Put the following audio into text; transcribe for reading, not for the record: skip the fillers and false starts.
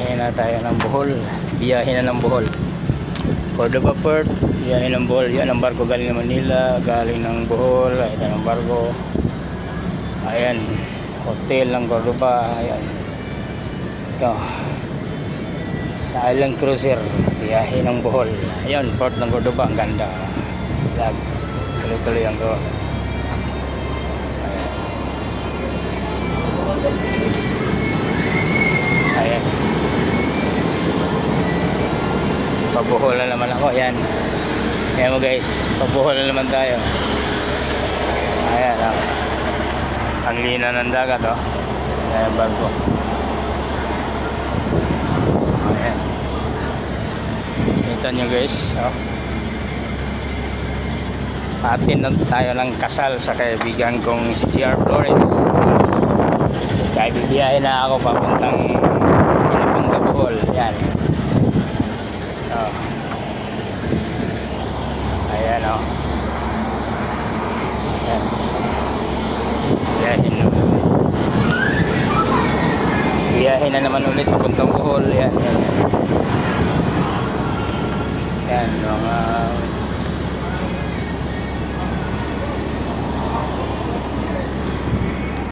biyahe na tayo ng Bohol. Biyahe na ng Bohol. Cordova Port, biyahe ng Bohol. Yan ang barko galing ng Manila, galing ng Bohol. Ayan ang barko. Ayan, hotel ng Cordova. Ayan. Ito. Sa Island Cruiser, biyahe ng Bohol. Ayan, port ng Cordova. Ang ganda. Lag. Tuloy-tuloy ang gawa. Ayan. Pabuhol na naman ako. Ayan. Ayan mo guys. Pabuhol na naman tayo. Ayan. Ang lina ng dagat. Oh. Ayan barko. Ayan. Kita nyo guys. Oh. Atin na tayo ng kasal sa kaibigan kong si J.R. Flores. Kaya bibiyahin na ako papuntang Pampanga, Bohol. Ayan. Oh. Ayan o. Ayan. Biyahin na. Biyahin na naman ulit papuntang Bohol. Ayan. Ayan. Ayan. Mga